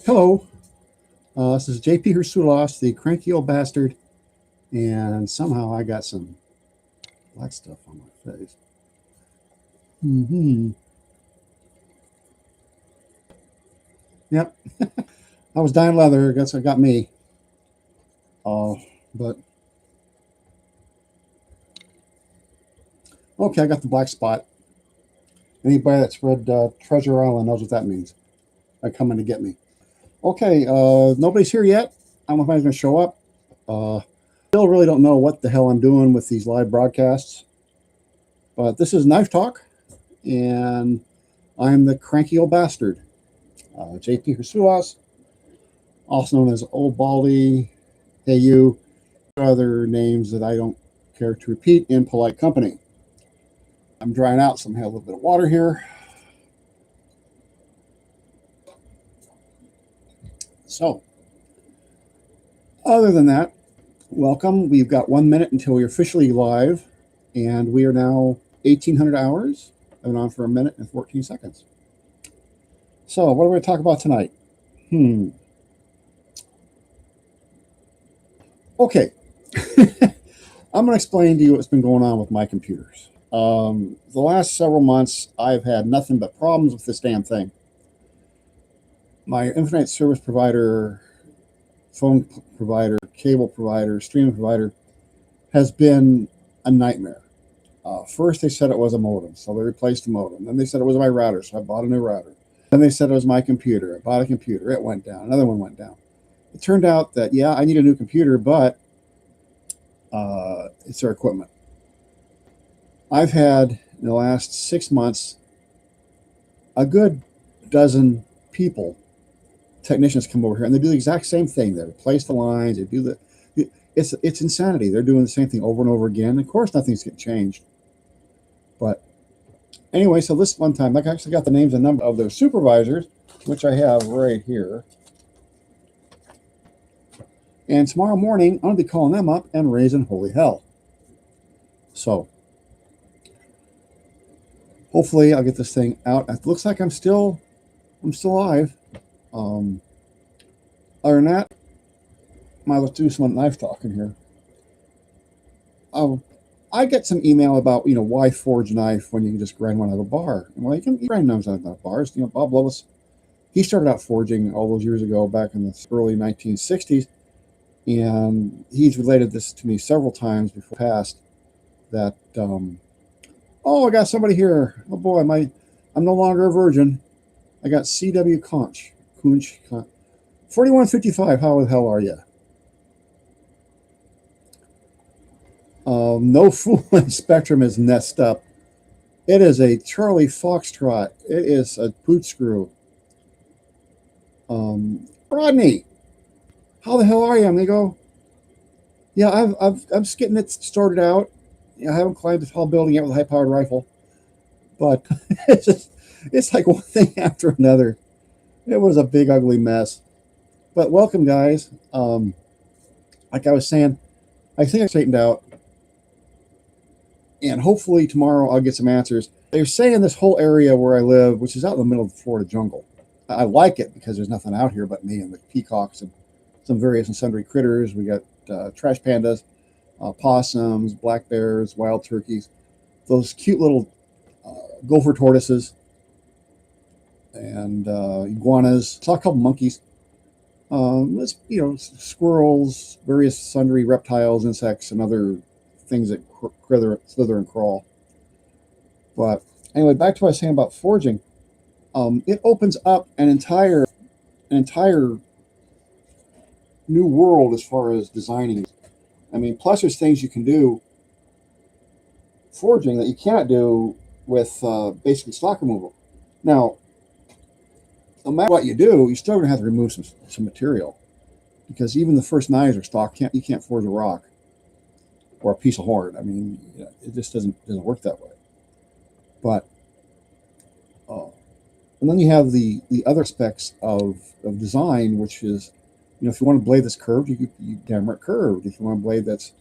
Hello, this is JP Hrisoulas, the cranky old bastard, and somehow I got some black stuff on my face. Yep, I was dying leather. I guess it got me. But okay, I got the black spot. Anybody that's read Treasure Island knows what that means. They're coming to get me. Okay, nobody's here yet. I don't know if anyone's going to show up. Still really don't know what the hell I'm doing with these live broadcasts. But this is Knife Talk, and I'm the cranky old bastard. JP Hrisoulas, also known as Old Baldy, Hey You, other names that I don't care to repeat in polite company. I'm drying out, so I'm going to have a little bit of water here. So, other than that, welcome. We've got 1 minute until we're officially live, and we are now 1,800 hours. I've been on for 1 minute and 14 seconds. So, what are we going to talk about tonight? Okay. I'm going to explain to you what's been going on with my computers. The last several months, I've had nothing but problems with this damn thing. My internet service provider, phone provider, cable provider, streaming provider has been a nightmare. First, they said it was a modem, so they replaced the modem. Then they said it was my router, so I bought a new router. Then they said it was my computer. I bought a computer. It went down. Another one went down. It turned out that, yeah, I need a new computer, but it's their equipment. I've had, in the last 6 months, a good dozen people, technicians, come over here, and they do the exact same thing. They replace the lines. They do it's insanity. They're doing the same thing over and over again. Of course, nothing's getting changed. But anyway, so this one time, I actually got the names and number of their supervisors, which I have right here. And tomorrow morning, I'm going to be calling them up and raising holy hell. So hopefully I'll get this thing out. It looks like I'm still alive. Other than that, let's do some knife talking here. I get some email about, why forge a knife when you can just grind one out of a bar. Well, you can grind knives out of bars. Bob Lovis, he started out forging all those years ago, back in the early 1960s. And he's related this to me several times before past that, I got somebody here. Oh boy, I'm no longer a virgin. I got C.W. Conch. 4155, how the hell are you? No Fool in Spectrum is messed up. It is a Charlie Foxtrot. It is a boot screw. Rodney, how the hell are you? And they go, yeah, I'm just getting it started out. I haven't climbed the tall building yet with a high-powered rifle, but it's like one thing after another. It was a big, ugly mess. But welcome, guys. Like I was saying, I think I straightened out, and hopefully tomorrow I'll get some answers. They're saying this whole area where I live, which is out in the middle of the Florida jungle, I like it because there's nothing out here but me and the peacocks and some various and sundry critters. We got trash pandas, possums, black bears, wild turkeys, those cute little gopher tortoises, and iguanas. Saw a couple monkeys. Squirrels, various sundry reptiles, insects, and other things that slither and crawl. But anyway, back to what I was saying about forging. It opens up an entire new world as far as designing. I mean, plus there's things you can do forging that you can't do with basically stock removal. Now, no matter what you do, you're still going to have to remove some material, because even the first knives are stock. You can't forge a rock or a piece of horn. I mean, it just doesn't work that way. But and then you have the other aspects of design, which is, if you want a blade that's curved, you hammer it curved. If you want a blade that's,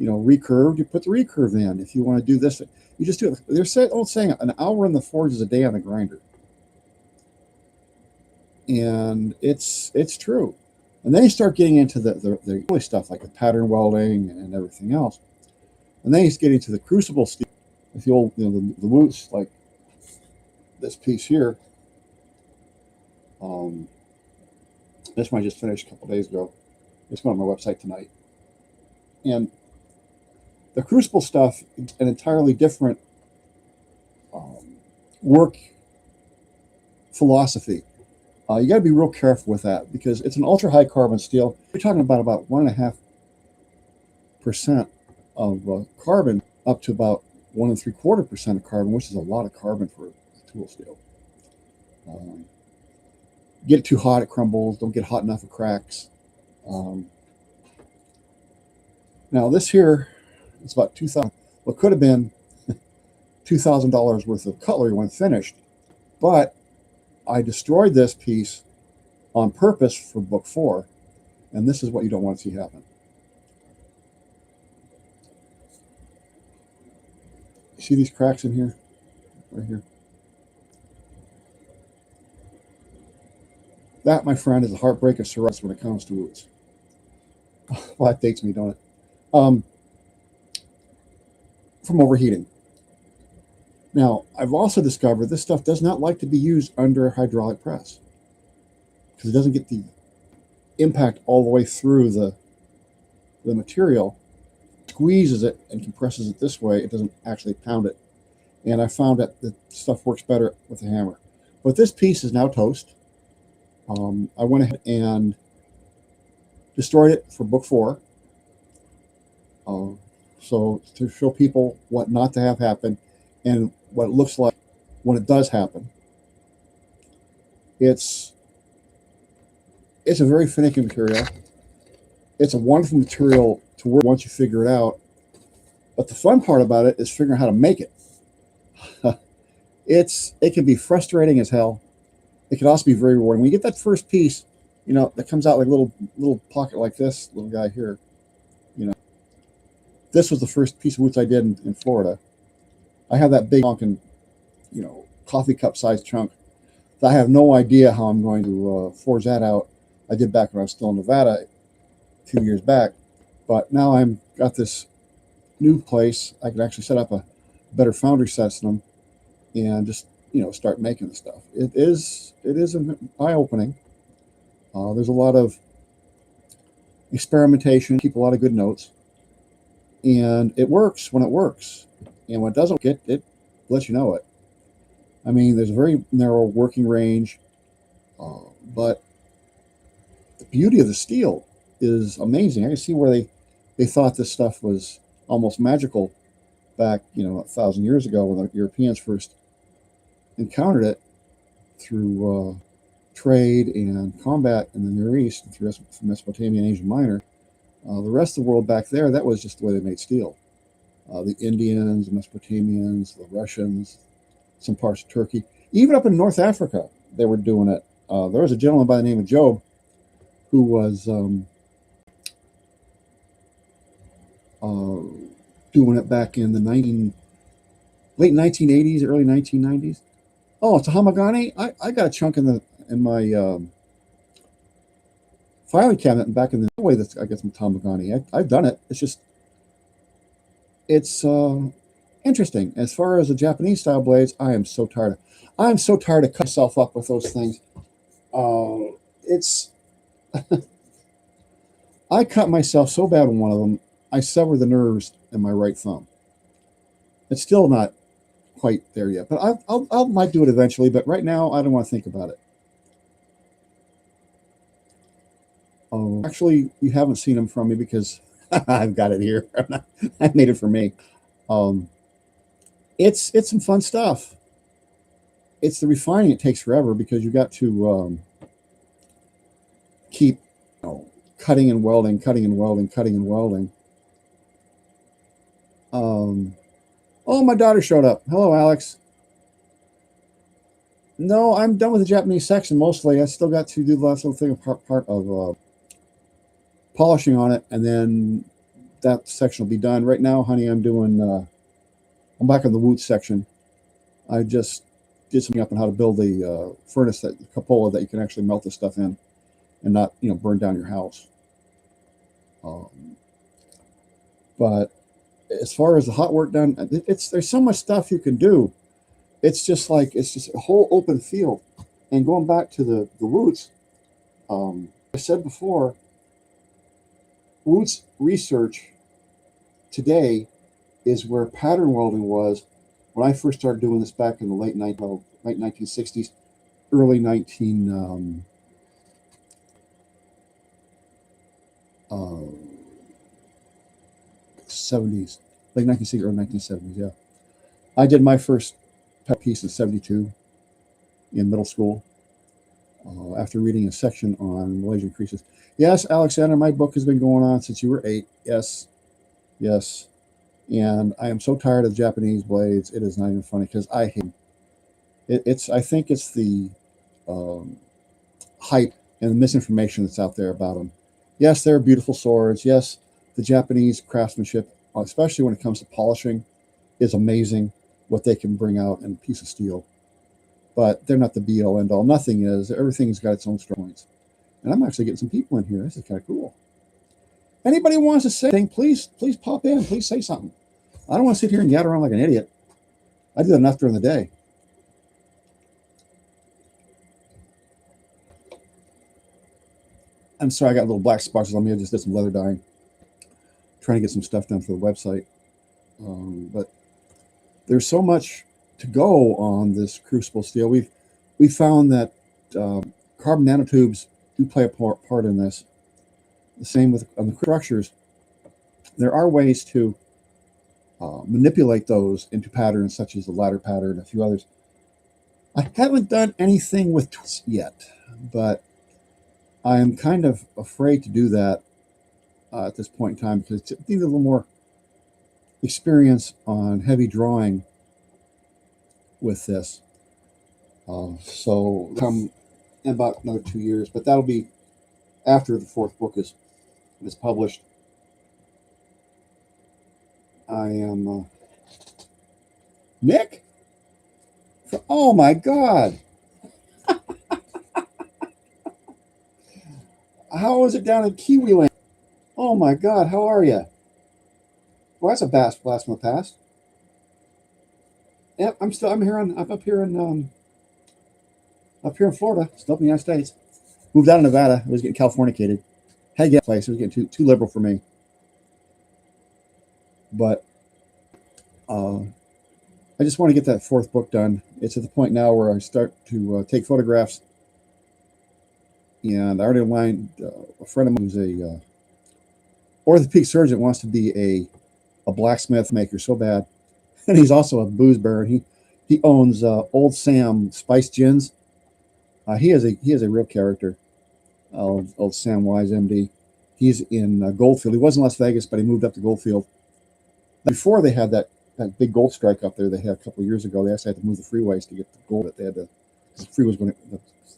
recurved, you put the recurve in. If you want to do this, you just do it. They're saying an hour in the forge is a day on the grinder. and it's true. And then you start getting into the early stuff like the pattern welding and everything else. And then you get into the crucible steel with the old, the woots, like this piece here. Um, this one I just finished a couple days ago. It's going on my website tonight. And the crucible stuff is an entirely different work philosophy. You got to be real careful with that because it's an ultra high carbon steel. You're talking about 1.5% of carbon up to about 1.75% of carbon, which is a lot of carbon for a tool steel. Get it too hot, it crumbles. Don't get hot enough, it cracks. Now this here, it's about $2,000. What could have been $2,000 worth of cutlery when finished, but I destroyed this piece on purpose for book 4, and this is what you don't want to see happen. See these cracks in here? Right here. That, my friend, is the heartbreak of Hrisoulas when it comes to woods. Well, that dates me, don't it? From overheating. Now, I've also discovered this stuff does not like to be used under a hydraulic press because it doesn't get the impact all the way through the material. It squeezes it and compresses it this way. It doesn't actually pound it. And I found that the stuff works better with a hammer. But this piece is now toast. I went ahead and destroyed it for book 4. So to show people what not to have happen and what it looks like when it does happen. It's a very finicky material. It's a wonderful material to work once you figure it out. But the fun part about it is figuring out how to make it. It can be frustrating as hell. It can also be very rewarding. When you get that first piece, that comes out like a little pocket like this little guy here. This was the first piece of woods I did in Florida. I have that big honking, coffee cup sized chunk. I have no idea how I'm going to forge that out. I did back when I was still in Nevada 2 years back, but now I'm got this new place. I can actually set up a better foundry system and just start making the stuff. It is eye opening. There's a lot of experimentation. Keep a lot of good notes, and it works when it works, and when it doesn't get it lets you know it. I mean, there's a very narrow working range, but the beauty of the steel is amazing. I can see where they thought this stuff was almost magical back 1,000 years ago when the Europeans first encountered it through trade and combat in the Near East through Mesopotamia and Asia Minor. The rest of the world back there, that was just the way they made steel. The Indians, the Mesopotamians, the Russians, some parts of Turkey, even up in North Africa, they were doing it. There was a gentleman by the name of Job who was doing it back in the late 1980s, early 1990s. Oh, it's a Hamagani. I got a chunk in my filing cabinet back in the way that I got some Tamagani. I've done it. It's interesting. As far as the Japanese style blades, I'm so tired of cutting myself up with those things. It's I cut myself so bad with one of them, I severed the nerves in my right thumb. It's still not quite there yet, but I might do it eventually. But right now, I don't want to think about it. Actually, you haven't seen them from me because I've got it here. I made it for me. It's some fun stuff. It's the refining. It takes forever because you got to keep cutting and welding, cutting and welding, cutting and welding. Oh, my daughter showed up. Hello, Alex. No, I'm done with the Japanese section mostly. I still got to do the last little thing, part of polishing on it, and then that section will be done. Right now, honey, I'm back on the woot section. I just did something up on how to build a furnace, that cupola that you can actually melt this stuff in and not, burn down your house. But as far as the hot work done, there's so much stuff you can do. It's just a whole open field. And going back to the roots, I said before, roots research today is where pattern welding was when I first started doing this back in the late 1960s, early 1970s, late 1960s, early 1970s. Yeah, I did my first piece in '72 in middle school. After reading a section on Malaysian creases. Yes, Alexander, my book has been going on since you were 8. Yes, yes. And I am so tired of Japanese blades. It is not even funny because I hate it. I think it's the hype and the misinformation that's out there about them. Yes, they're beautiful swords. Yes, the Japanese craftsmanship, especially when it comes to polishing, is amazing. What they can bring out in a piece of steel. But they're not the be-all, end-all. Nothing is. Everything's got its own strong points. And I'm actually getting some people in here. This is kind of cool. Anybody wants to say anything, please pop in. Please say something. I don't want to sit here and gather around like an idiot. I do that enough during the day. I'm sorry, I got little black sparks on me. I just did some leather dyeing. Trying to get some stuff done for the website. But there's so much to go on this crucible steel. We found that carbon nanotubes do play a part in this. The same with on the structures. There are ways to manipulate those into patterns such as the ladder pattern and a few others. I haven't done anything with tools yet, but I am kind of afraid to do that at this point in time because it needs a little more experience on heavy drawing with this. So come in about another 2 years, but that'll be after the 4th book is published. I am Nick. Oh my God! How is it down in Kiwi Land? Oh my God! How are you? Well, that's a blast from the past. Yep, I'm up here in Florida, still in the United States. Moved out of Nevada. I was getting Californicated. Had to get a place. It was getting too liberal for me. But I just want to get that 4th book done. It's at the point now where I start to take photographs. And I already aligned a friend of mine who's a orthopedic surgeon, wants to be a blacksmith maker so bad. And he's also a booze baron. He owns Old Sam Spice Gins. He is a real character. Old Sam Wise, MD. He's in Goldfield. He was in Las Vegas, but he moved up to Goldfield. Before they had that big gold strike up there they had a couple of years ago, they actually had to move the freeways to get the gold that they had to. The freeway was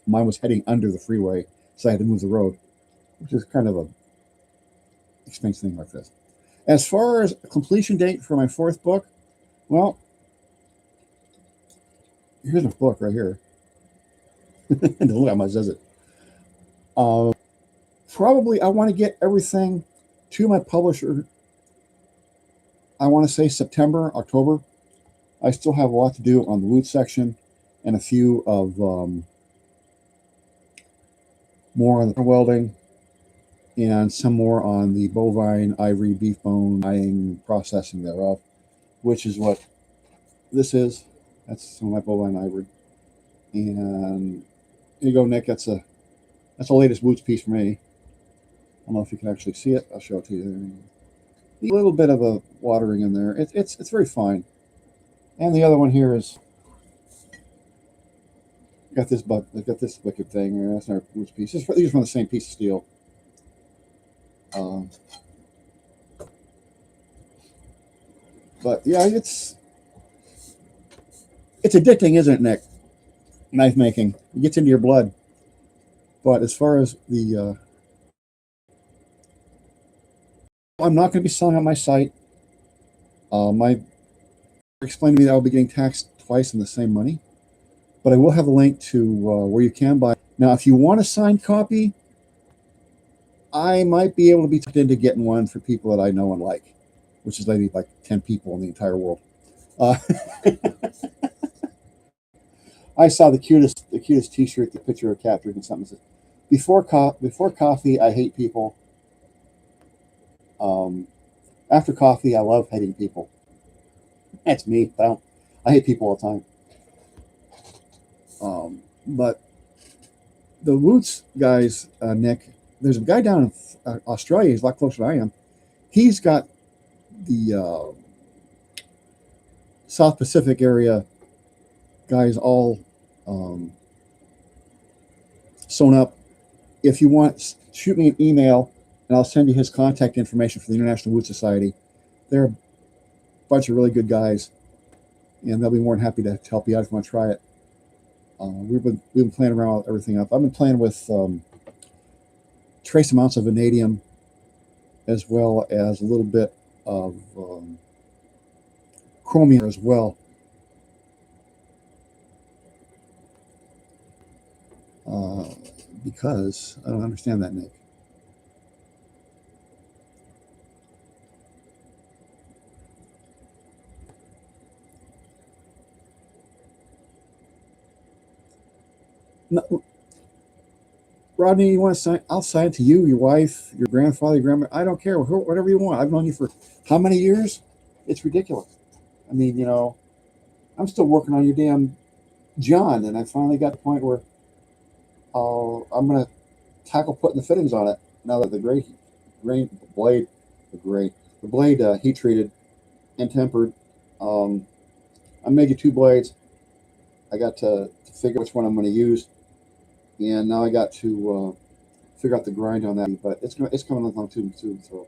mine was heading under the freeway, so I had to move the road, which is kind of a expensive thing like this. As far as a completion date for my 4th book, well, here's my book right here. Look how much does it. Probably I want to get everything to my publisher. I want to say September, October. I still have a lot to do on the root section and a few of more on the welding and some more on the bovine, ivory, beef bone dyeing processing thereof, which is what this is. That's some of my bovine ivory. And here you go, Nick. That's the latest boots piece for me. I don't know if you can actually see it. I'll show it to you. A little bit of a watering in there. It's very fine. And the other one here is got this wicked thing. That's not a boots piece. These are from the same piece of steel. But yeah, it's addicting, isn't it, Nick? Knife making. It gets into your blood. But as far as the I'm not going to be selling on my site. My explained to me that I'll be getting taxed twice on the same money. but I will have a link to where you can buy. Now, if you want a signed copy, I might be able to be tucked into getting one for people that I know and like, which is maybe like 10 people in the entire world. Uh, I saw the cutest T-shirt, the picture of a cat drinking something. That says, before coffee, I hate people. Um, After coffee, I love hating people. That's me. I hate people all the time. But the Roots guys, Nick, there's a guy down in Australia. He's a lot closer than I am. He's got the South Pacific area guys all um, sewn up. If you want, shoot me an email and I'll send you his contact information for the International Wood Society. They're a bunch of really good guys, and they'll be more than happy to help you out if you want to try it. We've been playing around with everything up. I've been playing with trace amounts of vanadium, as well as a little bit of chromium as well. Because I don't understand that, Nick. No, Rodney, you want to sign? I'll sign to you, your wife, your grandfather, your grandma. I don't care. Whatever you want. I've known you for how many years? It's ridiculous. I mean, I'm still working on your damn John, and I finally got to the point where I'm going to tackle putting the fittings on it now that the blade, the blade heat treated and tempered. Um, I made you two blades. I got to figure which one I'm going to use, and now I got to figure out the grind on that. But it's coming along too. So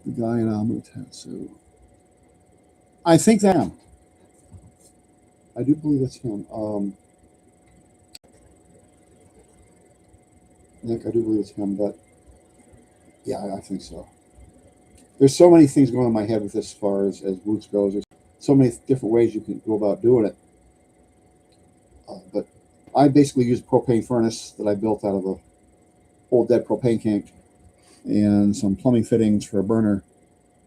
the guy in Amutatsu, I think that him. I do believe it's him. Nick, I do believe it's him, but yeah, I think so. There's so many things going on in my head with this as far as roots goes. There's so many different ways you can go about doing it. But I basically use a propane furnace that I built out of a old dead propane tank and some plumbing fittings for a burner.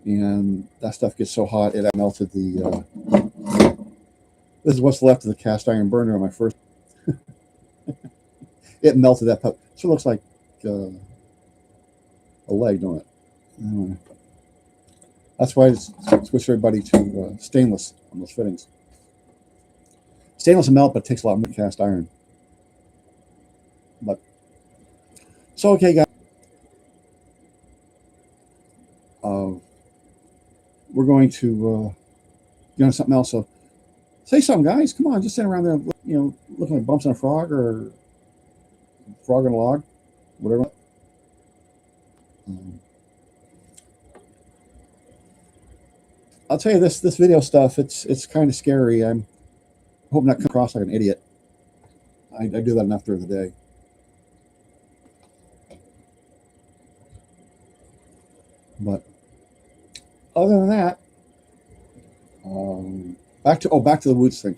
And that stuff gets so hot it melted the. This is what's left of the cast iron burner on my first. It melted that pup. So it looks like a leg, don't it? Anyway, that's why I switched everybody to stainless on those fittings. Stainless will melt, but it takes a lot more than cast iron. But so okay, guys, we're going to get on something else. So say something, guys. Come on, just sitting around there, looking like bumps on a frog or frog on a log, whatever. I'll tell you this video stuff. It's kind of scary. I'm hoping not come across like an idiot. I do that enough during the day. But other than that, back to the Woots thing.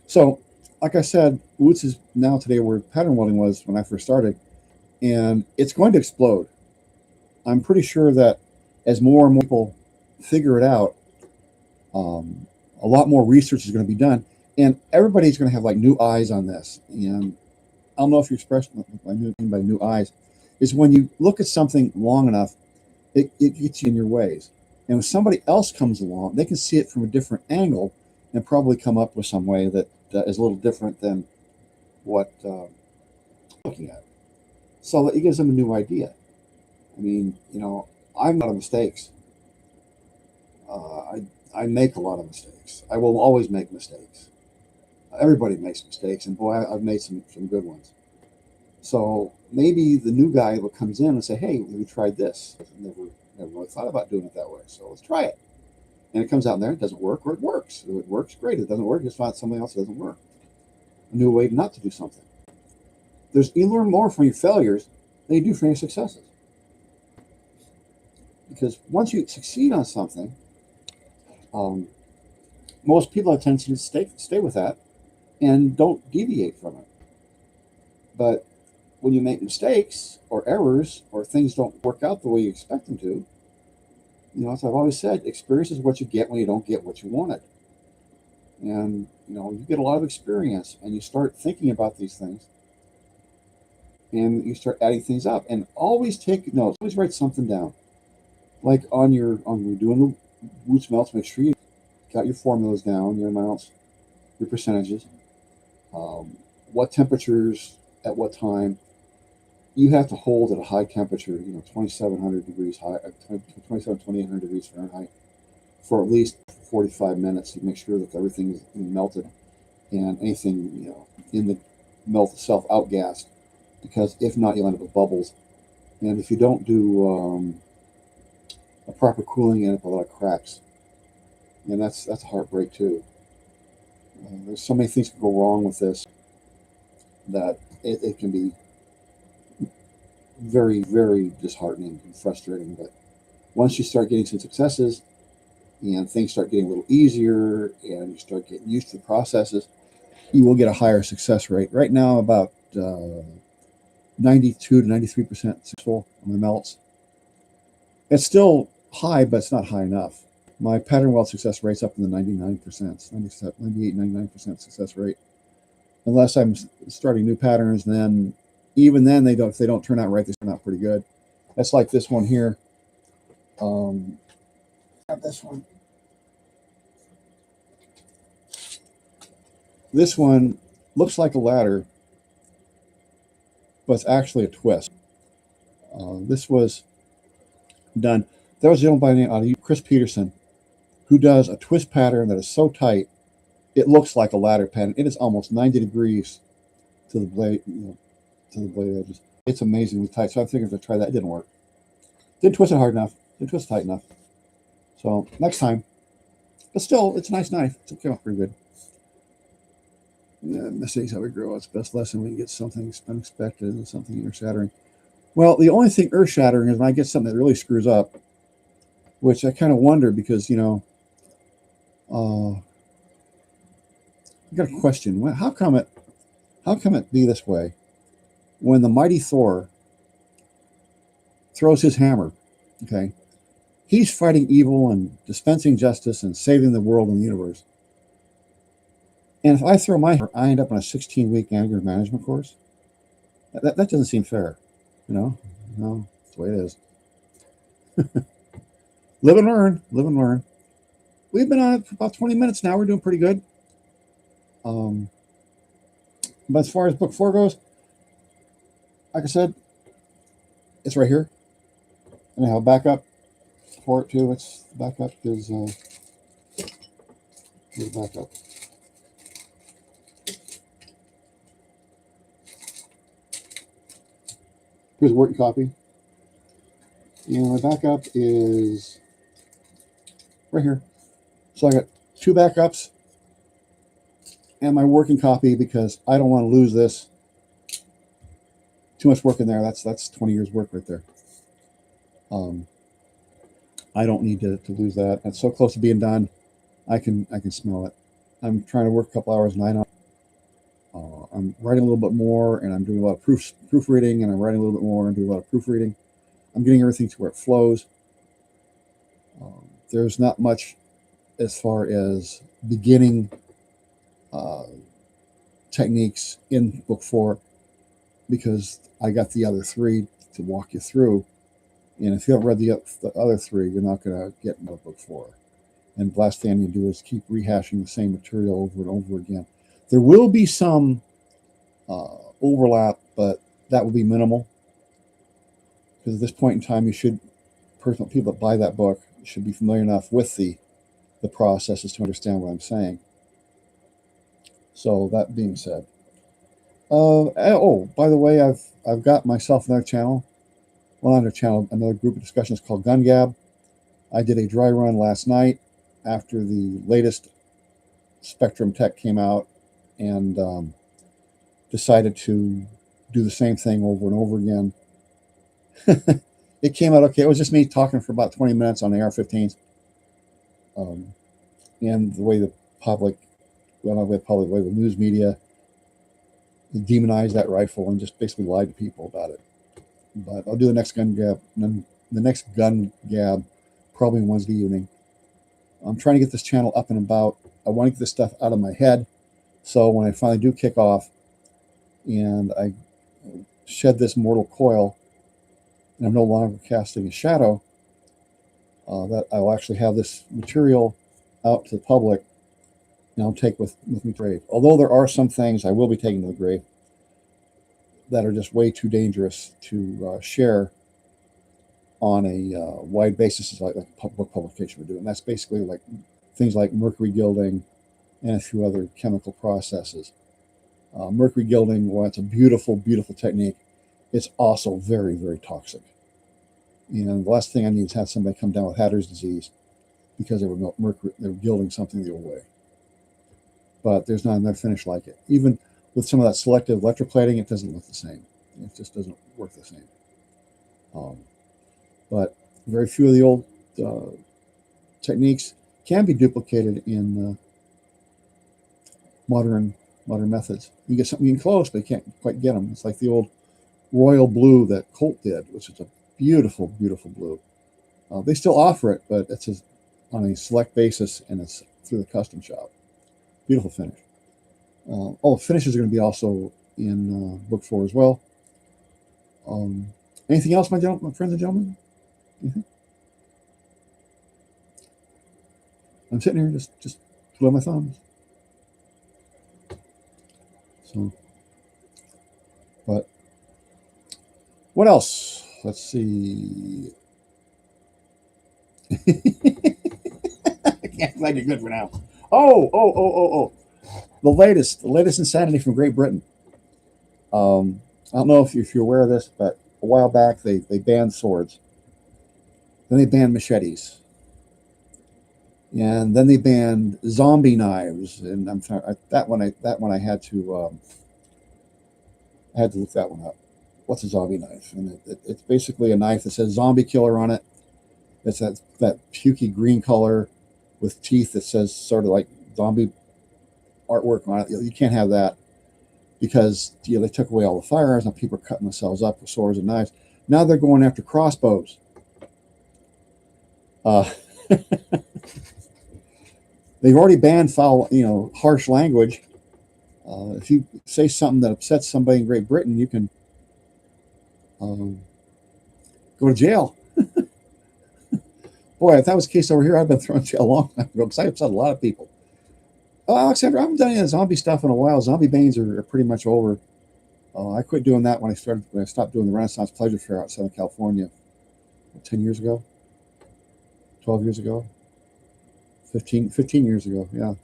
So, like I said, Woots is now today where pattern welding was when I first started, and it's going to explode. I'm pretty sure that as more and more people figure it out, a lot more research is going to be done, and everybody's going to have like new eyes on this. And I don't know if your expression, what I mean by new eyes, is when you look at something long enough, it gets you in your ways. And when somebody else comes along, they can see it from a different angle and probably come up with some way that is a little different than what looking at. So it gives them a new idea. I mean, I'm out of mistakes. I make a lot of mistakes. I will always make mistakes. Everybody makes mistakes, and boy, I've made some good ones. So maybe the new guy that comes in and say, "Hey, have you tried this? I've never really thought about doing it that way. So let's try it." And it comes out there, it doesn't work, or it works. If it works, great. If it doesn't work, just find something else that doesn't work. A new way not to do something. You learn more from your failures than you do from your successes. Because once you succeed on something, most people have a tendency to stay with that and don't deviate from it. But when you make mistakes or errors or things don't work out the way you expect them to, as I've always said, experience is what you get when you don't get what you wanted. And, you get a lot of experience and you start thinking about these things and you start adding things up, and always take notes. Always write something down. Like when you're doing the roots melts, make sure you got your formulas down, your amounts, your percentages, what temperatures at what time. You have to hold at a high temperature, 2,700 degrees high, 2,800 degrees Fahrenheit for at least 45 minutes to make sure that everything is melted and anything, in the melt itself outgassed. Because if not, you'll end up with bubbles. And if you don't do a proper cooling, you end up with a lot of cracks. And that's a heartbreak too. There's so many things that go wrong with this that it can be very, very disheartening and frustrating. But once you start getting some successes and things start getting a little easier and you start getting used to the processes, you will get a higher success rate. Right now, about 92 to 93% successful on my melts. It's still high, but it's not high enough. My pattern weld success rate's up in the 99%, 98, 99% success rate. Unless I'm starting new patterns, and then even then if they don't turn out right, they turn out pretty good. That's like this one here. This one. This one looks like a ladder, but it's actually a twist. This was done. There was a gentleman by the name of Chris Peterson, who does a twist pattern that is so tight, it looks like a ladder pattern. It is almost 90 degrees to the blade, to the blade edges. It's amazingly tight. So I'm thinking if I try that, it didn't work. Didn't twist it hard enough. Didn't twist tight enough. So next time. But still, it's a nice knife. It came out pretty good. Mistakes how we grow. It's the best lesson when you get something unexpected and something earth-shattering. Well, the only thing earth-shattering is when I get something that really screws up, which I kind of wonder because, I got a question. How come it be this way when the mighty Thor throws his hammer? Okay, he's fighting evil and dispensing justice and saving the world and the universe. And if I throw my hammer, I end up on a 16-week anger management course. That doesn't seem fair, No, that's the way it is. Live and learn. Live and learn. We've been on it for about 20 minutes now. We're doing pretty good. But as far as book 4 goes, like I said, it's right here. And I have backup for it too. It's backup is here's backup. Here's a working copy. And my backup is right here. So I got 2 backups and my working copy because I don't want to lose this. Too much work in there. That's 20 years work right there. I don't need to lose that. It's so close to being done. I can smell it. I'm trying to work a couple hours a night on it. I'm writing a little bit more, and I'm doing a lot of proofreading, and I'm writing a little bit more and doing a lot of proofreading. I'm getting everything to where it flows. There's not much as far as beginning techniques in book 4 because I got the other 3 to walk you through. And if you haven't read the other 3, you're not going to get into book 4. And the last thing you do is keep rehashing the same material over and over again. There will be some overlap, but that will be minimal. Because at this point in time, people that buy that book should be familiar enough with the processes to understand what I'm saying. So that being said, by the way, I've got myself another channel. Well, not another group of discussions called Gun Gab. I did a dry run last night after the latest Spectrum Tech came out, and decided to do the same thing over and over again. It came out okay. It was just me talking for about 20 minutes on the AR-15s. And the way the public, well, not with public, with news media, demonize that rifle and just basically lie to people about it. But I'll do the next gun gab, probably Wednesday evening. I'm trying to get this channel up and about. I want to get this stuff out of my head, so when I finally do kick off and I shed this mortal coil and I'm no longer casting a shadow, that I'll actually have this material out to the public and I'll take with me to the grave. Although there are some things I will be taking to the grave that are just way too dangerous to share on a wide basis, like book publication we're doing. That's basically like things like mercury gilding and a few other chemical processes. Mercury gilding, well, it's a beautiful, beautiful technique. It's also very, very toxic. And the last thing I need is have somebody come down with Hatter's disease because they were gilding something the old way. But there's not another finish like it. Even with some of that selective electroplating, it doesn't look the same. It just doesn't work the same. But very few of the old techniques can be duplicated in modern methods. You get something in close, but you can't quite get them. It's like the old royal blue that Colt did, which is a beautiful, beautiful blue. They still offer it, but it's on a select basis, and it's through the custom shop. Beautiful finish. Finishes are going to be also in book 4 as well. Anything else, my friends and gentlemen? Anything? I'm sitting here just twiddling my thumbs. So, but what else? Let's see. I can't find it good for now. Oh. The latest insanity from Great Britain. I don't know if you're aware of this, but a while back they banned swords. Then they banned machetes. And then they banned zombie knives. And I'm sorry, that one I had to look that one up. What's a zombie knife? And it's basically a knife that says zombie killer on it. It's that pukey green color with teeth that says sort of like zombie artwork on it. You can't have that because they took away all the firearms and people are cutting themselves up with swords and knives. Now they're going after crossbows. They've already banned foul, harsh language. If you say something that upsets somebody in Great Britain, you can go to jail. Boy, if that was the case over here, I'd been thrown in jail a long time ago because I upset a lot of people. Oh, Alexander, I haven't done any of the zombie stuff in a while. Zombie banes are pretty much over. I quit doing that when I stopped doing the Renaissance Pleasure Fair outside of California. 10 years ago? 12 years ago? 15 years ago, yeah.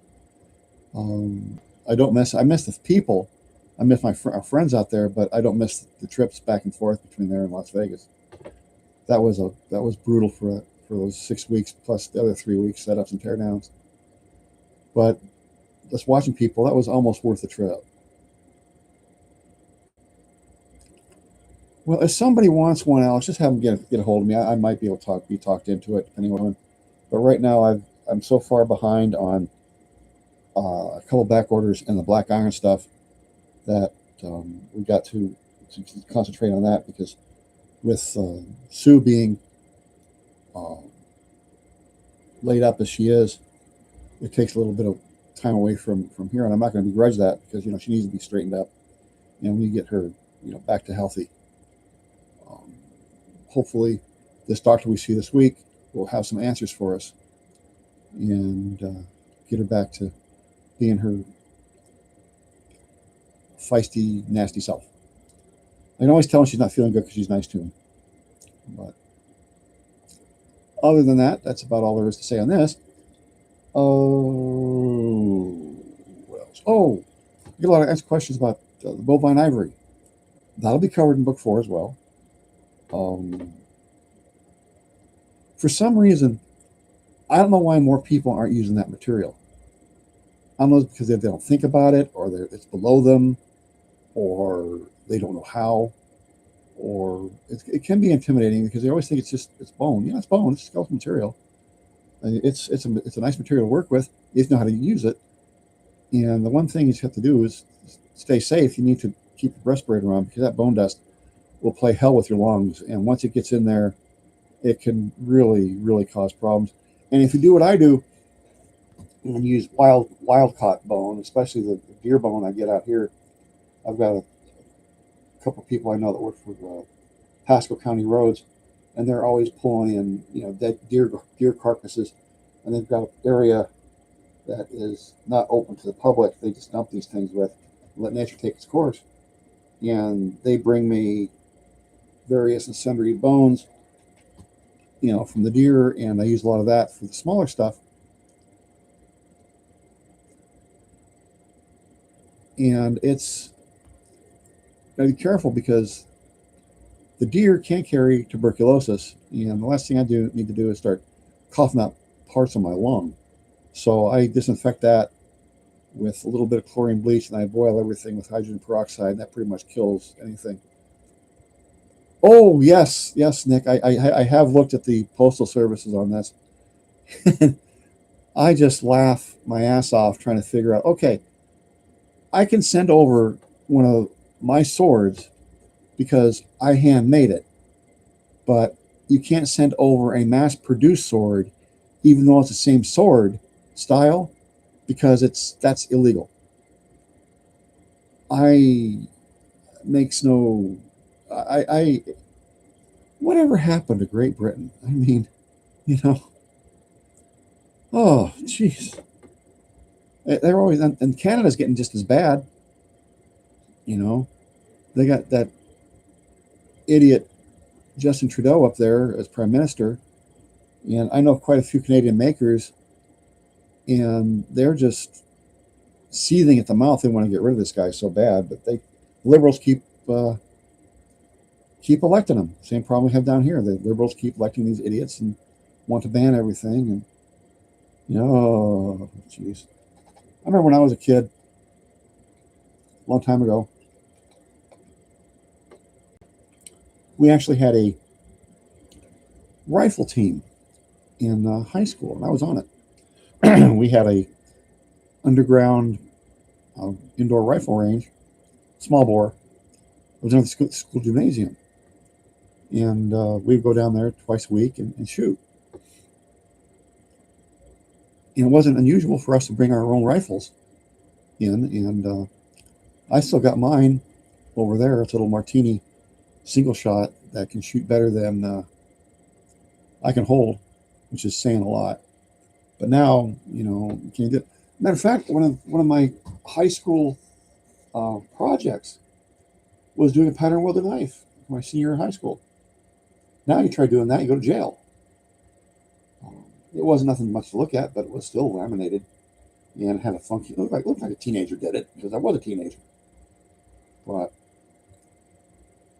I miss the people. I miss our friends out there, but I don't miss the trips back and forth between there and Las Vegas. That was brutal for those 6 weeks plus the other 3 weeks setups and teardowns. But just watching people, that was almost worth the trip. Well, if somebody wants one, Alex, just have them get a hold of me. I might be able to be talked into it, depending on. But right now, I'm so far behind on a couple back orders and the black iron stuff that we got to concentrate on that, because with Sue being laid up as she is, it takes a little bit of time away from here, and I'm not going to begrudge that because she needs to be straightened up, and we get her back to healthy. Hopefully, this doctor we see this week will have some answers for us and get her back to being her feisty, nasty self. I can always tell when she's not feeling good because she's nice to me. But other than that, that's about all there is to say on this. What else? I get a lot of questions about the bovine ivory. That'll be covered in book 4 as well. For some reason, I don't know why more people aren't using that material. I don't know if it's because they don't think about it, or it's below them, or they don't know how, or it can be intimidating because they always think it's bone. Yeah, it's bone. It's skeletal material. It's a nice material to work with if you know how to use it. And the one thing you have to do is stay safe. You need to keep your respirator on because that bone dust will play hell with your lungs. And once it gets in there, it can really, really cause problems. And if you do what I do and use wild caught bone, especially the deer bone I get out here, I've got a couple of people I know that work for Pasco County Roads, and they're always pulling in dead deer carcasses, and they've got an area that is not open to the public. They just dump these things with, let nature take its course, and they bring me various and sundry bones, from the deer, and I use a lot of that for the smaller stuff. And it's gotta be careful because the deer can carry tuberculosis, and the last thing I need to do is start coughing out parts of my lung. So I disinfect that with a little bit of chlorine bleach, and I boil everything with hydrogen peroxide. And that pretty much kills anything. Oh yes, yes, Nick. I have looked at the postal services on this. I just laugh my ass off trying to figure out. Okay, I can send over one of my swords because I handmade it, but you can't send over a mass-produced sword, even though it's the same sword style, because that's illegal. I makes no. I whatever happened to Great Britain? I mean, you know. Oh, jeez. They're always, and Canada's getting just as bad. You know, they got that idiot Justin Trudeau up there as prime minister, and I know quite a few Canadian makers, and they're just seething at the mouth. They want to get rid of this guy so bad, but liberals keep electing him. Same problem we have down here. The liberals keep electing these idiots and want to ban everything. And oh, jeez. I remember when I was a kid, a long time ago, we actually had a rifle team in high school, and I was on it. We had a underground indoor rifle range, small bore. It was in the school gymnasium, and we'd go down there twice a week and shoot. And it wasn't unusual for us to bring our own rifles in, and I still got mine over there. It's a little Martini single shot that can shoot better than I can hold, which is saying a lot. But now, you can't do it. Matter of fact, one of my high school projects was doing a pattern wielded knife my senior year in high school. Now you try doing that, you go to jail. It wasn't nothing much to look at, but it was still laminated and had a funky. Looked like a teenager did it because I was a teenager. But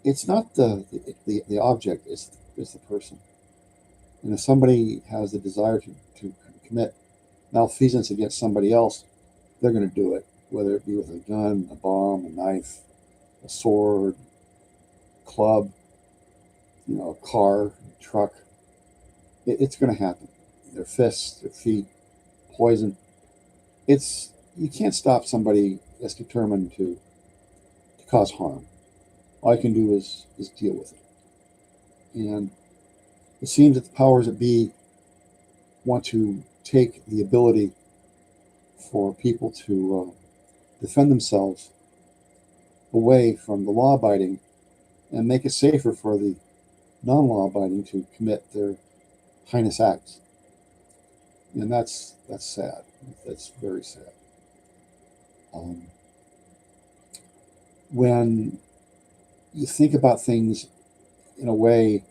it's not the object; it's the person. And if somebody has the desire to commit malfeasance against somebody else, they're going to do it, whether it be with a gun, a bomb, a knife, a sword, club, a car, a truck. It's going to happen. Their fists, their feet, poison. You can't stop somebody that's determined to cause harm. All you can do is deal with it. And it seems that the powers that be want to take the ability for people to defend themselves away from the law-abiding and make it safer for the non-law-abiding to commit their heinous acts. And that's sad. That's very sad. When you think about things in a way,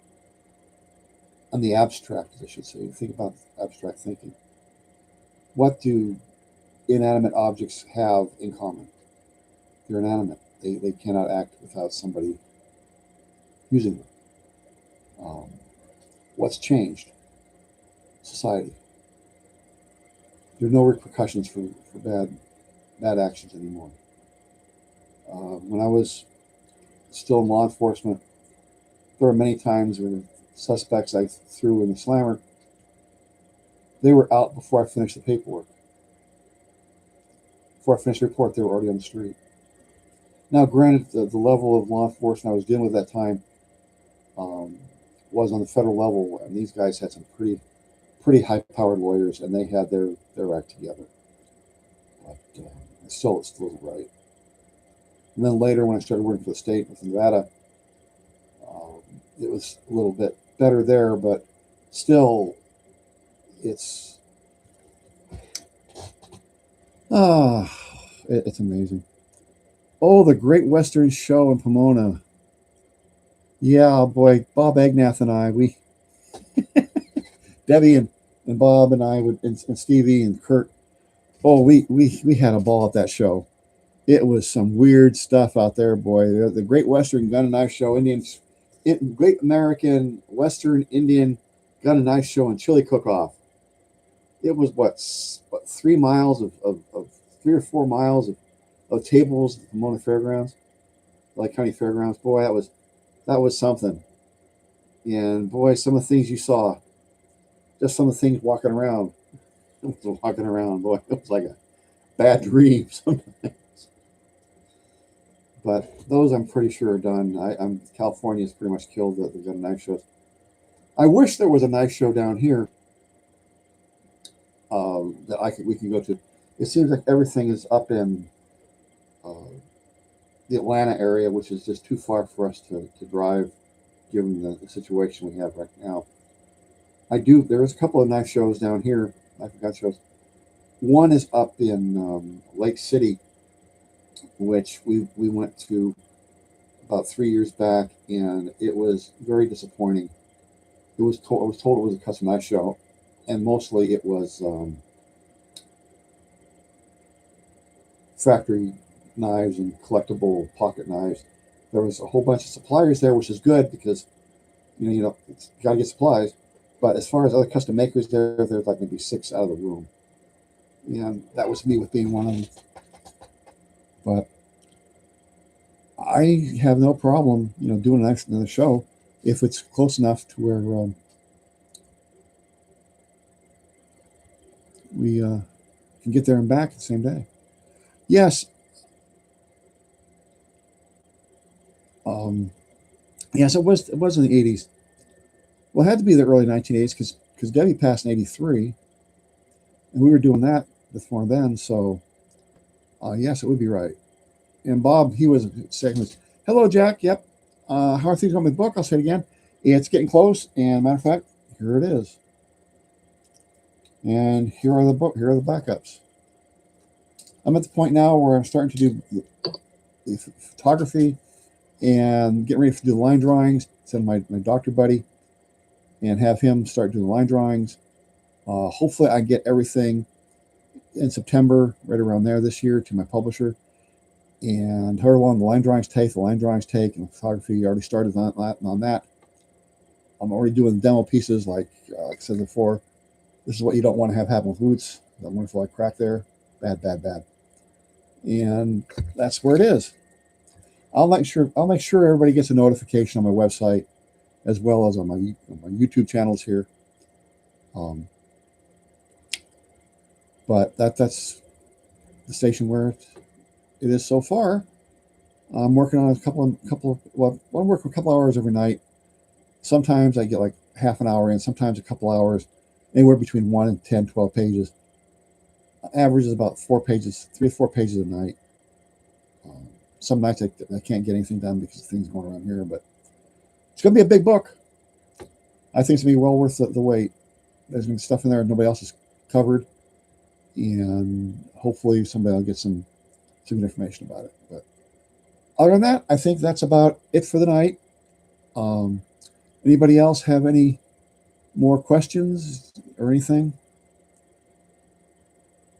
on the abstract, I should say, you think about abstract thinking. What do inanimate objects have in common? They're inanimate. They cannot act without somebody using them. What's changed? Society. There's no repercussions for bad actions anymore. When I was still in law enforcement, there were many times where suspects I threw in the slammer, they were out before I finished the paperwork. before I finished the report, they were already on the street. Now, granted, the level of law enforcement I was dealing with at that time um, was on the federal level, and these guys had some pretty high-powered lawyers, and they had their act together. But it still isn't right. And then later, when I started working for the state with Nevada, it was a little bit better there, but still, it's ah, it's amazing. Oh, the Great Western Show in Pomona. Yeah, boy, Bob Agnath and I, Debbie and Bob and I would and Stevie and Kurt. Oh, we had a ball at that show. It was some weird stuff out there, boy. The Great Western Gun and Knife Show, Great American Western Indian Gun and Knife Show and Chili Cook-Off. It was what 3 miles of 3 or 4 miles of tables at the Pomona Fairgrounds, like County Fairgrounds. Boy, that was something. And boy, some of the things you saw, just some of the things walking around, boy, it was like a bad dream sometimes. But those I'm pretty sure are done. California's pretty much killed the gun and knife shows. I wish there was a knife show down here that we can go to. It seems like everything is up in the Atlanta area, which is just too far for us to drive, given the situation we have right now. There's a couple of knife shows down here, knife gun shows. One is up in Lake City, which we went to about 3 years back, and it was very disappointing. I was told it was a custom knife show, and mostly it was factory knives and collectible pocket knives. There was a whole bunch of suppliers there, which is good because you gotta get supplies. But as far as other custom makers there's like maybe 6 out of the room, and that was me with being one of them. But I have no problem, doing another show if it's close enough to where we can get there and back the same day. Yes. Yes, it was in the 80s. Well, it had to be the early 1980s because Debbie passed in 83, and we were doing that before then. So, yes, it would be right. And Bob, he was second. Hello, Jack. Yep. How are things on my book? I'll say it again. It's getting close, and matter of fact, here it is. And here are the backups. I'm at the point now where I'm starting to do the photography and getting ready to do the line drawings. Send my doctor buddy and have him start doing the line drawings. Hopefully, I get everything in September, right around there this year, to my publisher. And however long the line drawings take, and the photography already started on that. I'm already doing demo pieces, like I said before. This is what you don't want to have happen with roots. That wonderful like crack there, bad. And that's where it is. I'll make sure everybody gets a notification on my website, as well as on my YouTube channels here. But that's the station where it is so far. I'm working on I'm working a couple hours every night. Sometimes I get like half an hour in, sometimes a couple hours, anywhere between 1 and 10, 12 pages. Average is about 4 pages, 3 or 4 pages a night. Some nights I can't get anything done because of things going around here, but it's going to be a big book. I think it's going to be well worth the wait. There's going to be stuff in there nobody else has covered, and hopefully somebody will get some information about it. But other than that, I think that's about it for the night. Anybody else have any more questions or anything?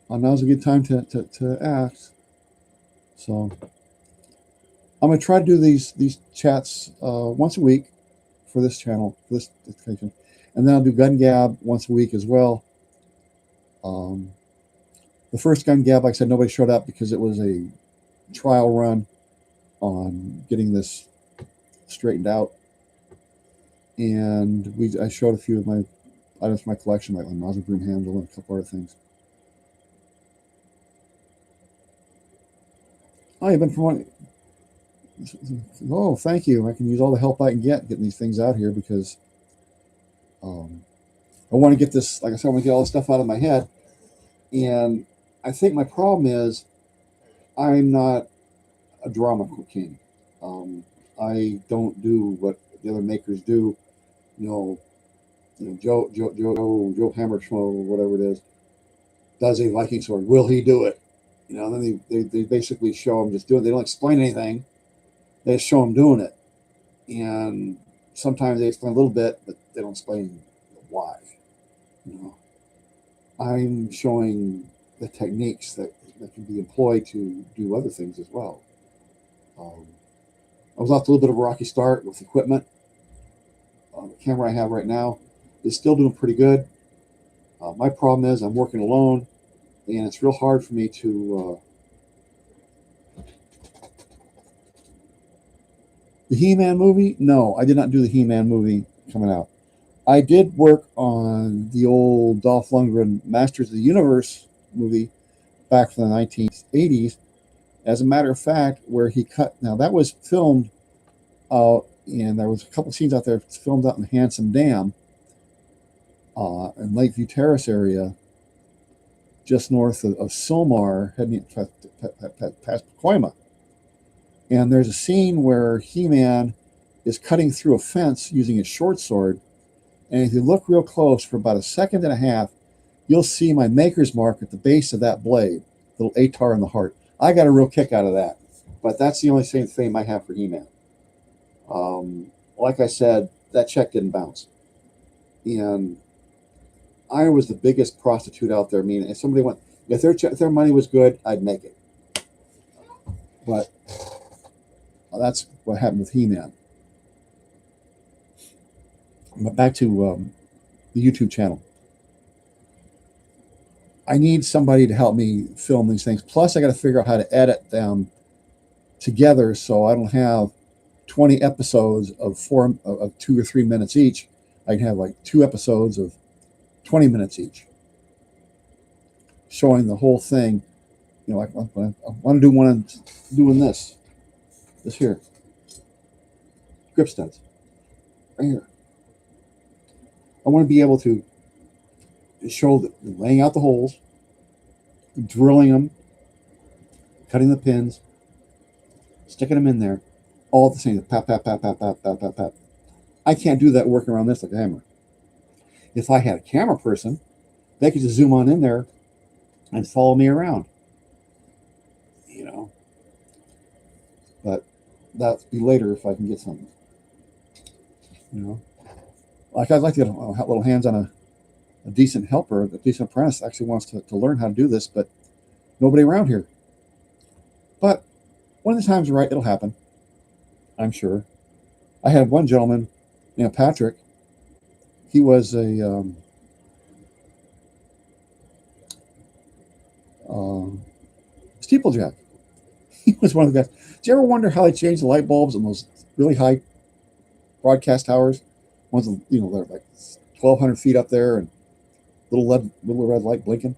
Now's a good time to ask. So I'm going to try to do these chats once a week for this channel, for this occasion. And then I'll do Gun Gab once a week as well. The first Gun Gab, like I said, nobody showed up because it was a trial run on getting this straightened out. And I showed a few of my items from my collection, like my nozzle broom handle and a couple other things. Oh, you've been promoting. Oh, thank you. I can use all the help I can get getting these things out here because um, I want to get this. Like I said, I want to get all this stuff out of my head. And I think my problem is I'm not a drama king. I don't do what the other makers do. You know, Joe Hammerschmo, whatever it is, does a Viking sword. Will he do it? You know, then they basically show him just doing it. They don't explain anything. They just show him doing it. And sometimes they explain a little bit, but they don't explain why. You know, I'm showing the techniques that can be employed to do other things as well. I was off to a little bit of a rocky start with equipment. The camera I have right now is still doing pretty good. My problem is I'm working alone, and it's real hard for me to. The He-Man movie? No, I did not do the He-Man movie coming out. I did work on the old Dolph Lundgren Masters of the Universe movie back from the 1980s. As a matter of fact, where he cut. Now that was filmed out, and there was a couple of scenes out there filmed out in Handsome Dam, in Lakeview Terrace area, just north of Sylmar, heading past Pacoima. And there's a scene where He-Man is cutting through a fence using his short sword. And if you look real close for about a second and a half, you'll see my maker's mark at the base of that blade, little Atar in the heart. I got a real kick out of that. But that's the only fame I have for He-Man. Like I said, that check didn't bounce. And I was the biggest prostitute out there. I mean, if somebody went, if their money was good, I'd make it. But that's what happened with He-Man. But back to the YouTube channel. I need somebody to help me film these things. Plus, I got to figure out how to edit them together so I don't have 20 episodes of 2 or 3 minutes each. I can have like 2 episodes of 20 minutes each, showing the whole thing. You know, like I want to do one doing this here, grip studs, right here. I want to be able to show laying out the holes, drilling them, cutting the pins, sticking them in there, all at the same time. Pat, pat, pat, pat, pat, pat, pat, pat. I can't do that working around this like a hammer. If I had a camera person, they could just zoom on in there and follow me around. You know, but that'll be later if I can get something. You know, like I'd like to get a little hands on a decent helper, a decent apprentice that actually wants to learn how to do this, but nobody around here. But when the time's right, it'll happen. I'm sure. I had one gentleman, Patrick. He was a steeplejack. He was one of the guys. Do you ever wonder how they change the light bulbs on those really high broadcast towers? Ones, they're like 1,200 feet up there and little red light blinking.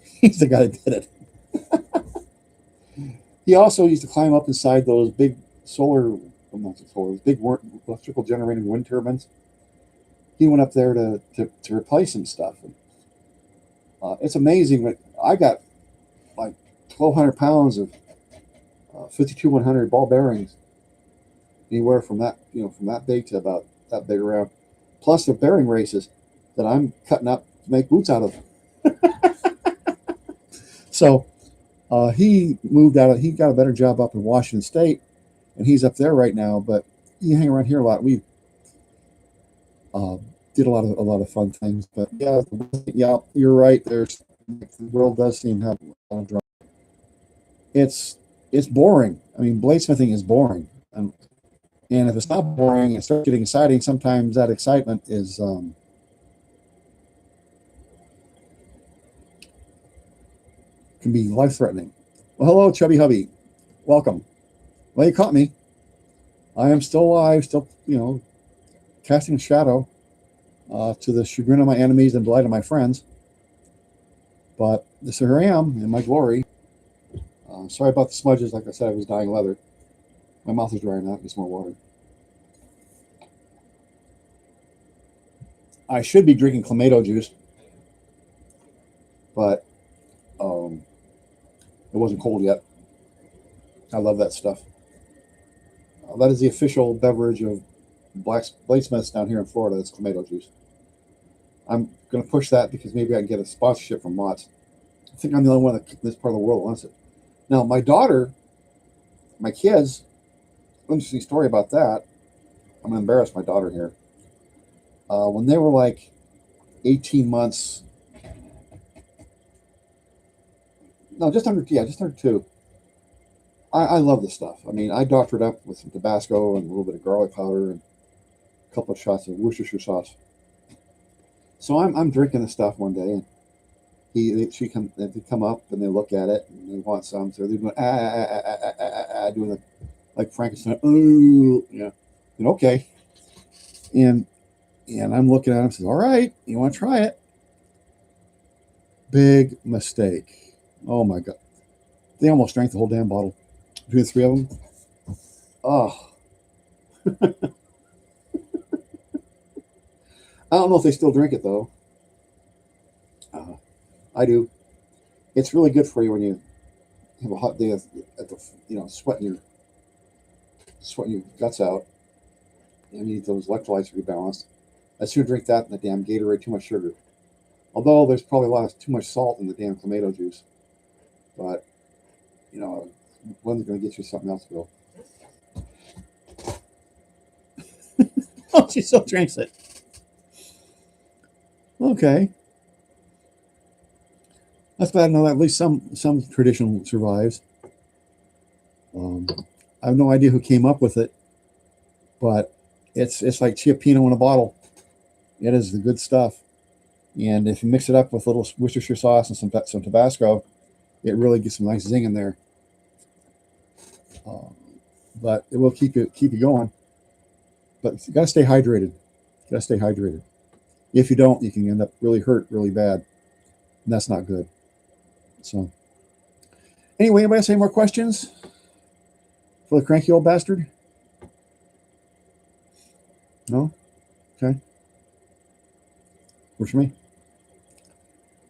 He's the guy that did it. He also used to climb up inside those big big electrical generating wind turbines. He went up there to replace some stuff. And, it's amazing what I got, like 1,200 pounds of 52-100 ball bearings, anywhere from that big to about that big around, plus the bearing races that I'm cutting up to make boots out of. So he moved out. He got a better job up in Washington State, and he's up there right now. But he hang around here a lot. We did a lot of fun things. But yeah, you're right. The world does seem to have a lot of drama. It's boring. I mean, bladesmithing is boring, and if it's not boring and starts getting exciting, sometimes that excitement is can be life-threatening. Well, hello, Chubby Hubby. Welcome. Well, you caught me. I am still alive, still, casting a shadow to the chagrin of my enemies and delight of my friends. But here I am in my glory. Sorry about the smudges. Like I said, I was dyeing leather. My mouth is drying out. Get some more water. I should be drinking Clamato juice, but it wasn't cold yet. I love that stuff. That is the official beverage of bladesmiths down here in Florida. It's Clamato juice. I'm going to push that because maybe I can get a sponsorship from Mott's. I think I'm the only one in this part of the world that wants it. Now, my daughter, my kids, interesting story about that. I'm going to embarrass my daughter here. When they were like 18 months, no, just under 2. I love this stuff. I mean, I doctored up with some Tabasco and a little bit of garlic powder and a couple of shots of Worcestershire sauce. So I'm drinking this stuff one day, and they come up and they look at it and they want some, so they're doing doing the, like Frankenstein. Ooh, yeah, and okay, and I'm looking at them and says, all right, you want to try it? Big mistake. Oh my God, they almost drank the whole damn bottle between the 3 of them. Oh. I don't know if they still drink it though. I do. It's really good for you when you have a hot day at the, sweating your guts out. You need those electrolytes to be balanced. I sooner drink that than the damn Gatorade, too much sugar. Although there's probably a lot of too much salt in the damn Clamato juice. But, one's going to get you something else, Bill. Oh, she still drinks it. Okay. That's glad to know that at least some tradition survives. I have no idea who came up with it, but it's like Chia Pino in a bottle. It is the good stuff. And if you mix it up with a little Worcestershire sauce and some Tabasco, it really gets some nice zing in there. But it will keep you going. But you gotta stay hydrated. If you don't, you can end up really hurt really bad, and that's not good. So, anyway, anybody have any more questions for the cranky old bastard? No? Okay. Works for me.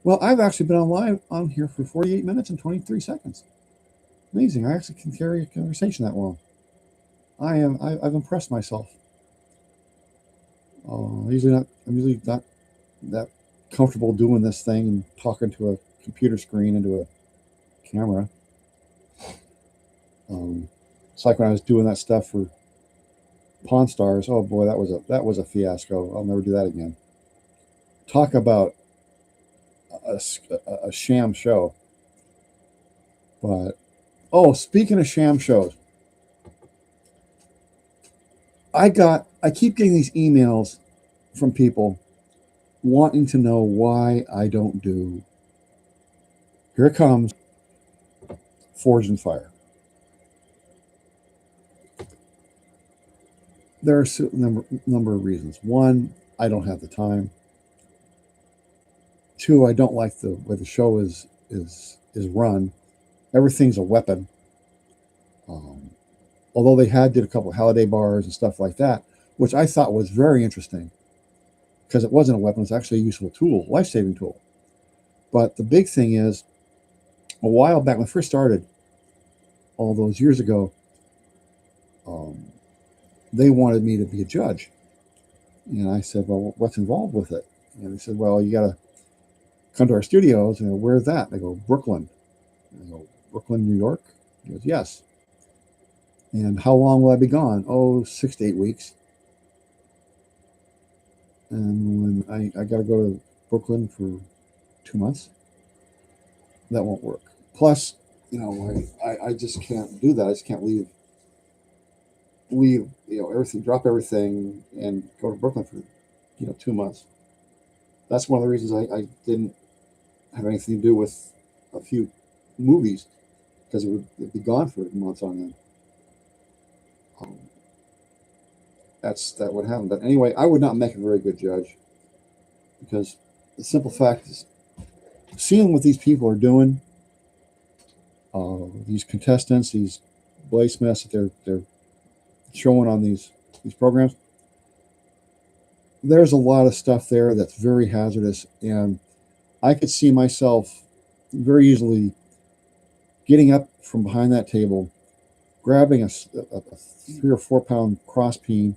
Well, I've actually been on here for 48 minutes and 23 seconds. Amazing. I actually can carry a conversation that long. I've impressed myself. I'm usually not that comfortable doing this thing and talking to a computer screen into a camera. It's like when I was doing that stuff for Pawn Stars. Oh boy, that was a fiasco. I'll never do that again. Talk about a sham show. But speaking of sham shows, I keep getting these emails from people wanting to know why I don't do. Here it comes. Forged in Fire. There are a certain number of reasons. One, I don't have the time. Two, I don't like the way the show is run. Everything's a weapon. Although they did a couple of holiday bars and stuff like that, which I thought was very interesting because it wasn't a weapon. It's actually a useful tool, life-saving tool. But the big thing is, a while back when I first started, all those years ago, they wanted me to be a judge. And I said, well, what's involved with it? And they said, well, you got to come to our studios. And I go, where's that? And I go, Brooklyn. And I go, Brooklyn, New York? He goes, yes. And how long will I be gone? 6 to 8 weeks. And when I got to go to Brooklyn for 2 months, that won't work. Plus, I just can't do that. I just can't leave, everything, drop everything and go to Brooklyn for, 2 months. That's one of the reasons I didn't have anything to do with a few movies, because it'd be gone for months on end. That would happen. But anyway, I would not make a very good judge, because the simple fact is, seeing what these people are doing, these contestants, these bladesmiths that they're showing on these programs. There's a lot of stuff there that's very hazardous, and I could see myself very easily getting up from behind that table, grabbing a 3 or 4 pound cross peen,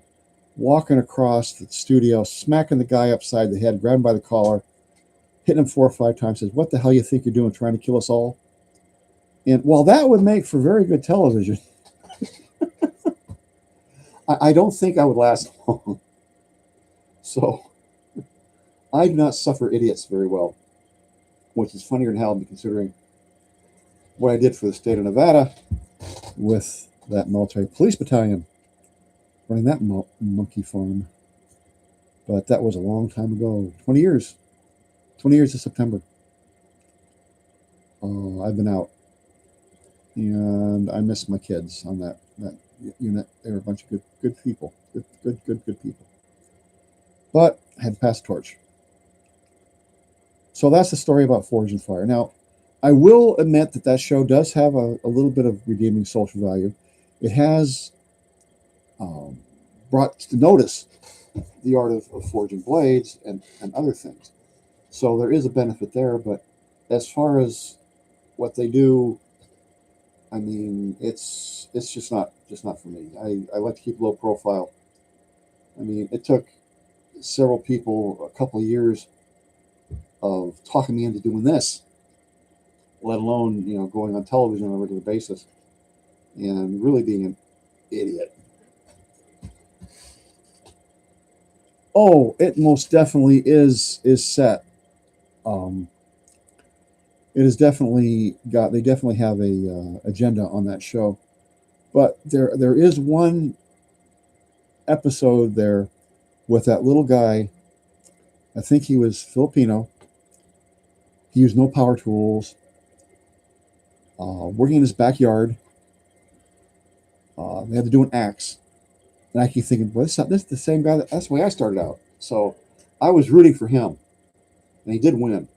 walking across the studio, smacking the guy upside the head, grabbing him by the collar, hitting him 4 or 5 times, says, "What the hell you think you're doing, trying to kill us all?" And while that would make for very good television, I don't think I would last long. So I do not suffer idiots very well, which is funnier than hell, considering what I did for the state of Nevada with that military police battalion, running that monkey farm. But that was a long time ago, 20 years. 20 years this September. I've been out, and I miss my kids on that unit. They were a bunch of good people, good people. But I had to pass the torch. So that's the story about Forge and Fire. Now, I will admit that show does have a little bit of redeeming social value. It has brought to notice the art of forging blades and other things. So there is a benefit there, but as far as what they do, I mean, it's just not for me. I like to keep low profile. I mean, it took several people a couple of years of talking me into doing this, let alone going on television on a regular basis, and really being an idiot. Oh, it most definitely is set. It is definitely got. They definitely have a agenda on that show, but there is one episode there with that little guy. I think he was Filipino. He used no power tools. Working in his backyard. They had to do an axe, and I keep thinking, well, this is the same guy. That's the way I started out. So I was rooting for him, and he did win.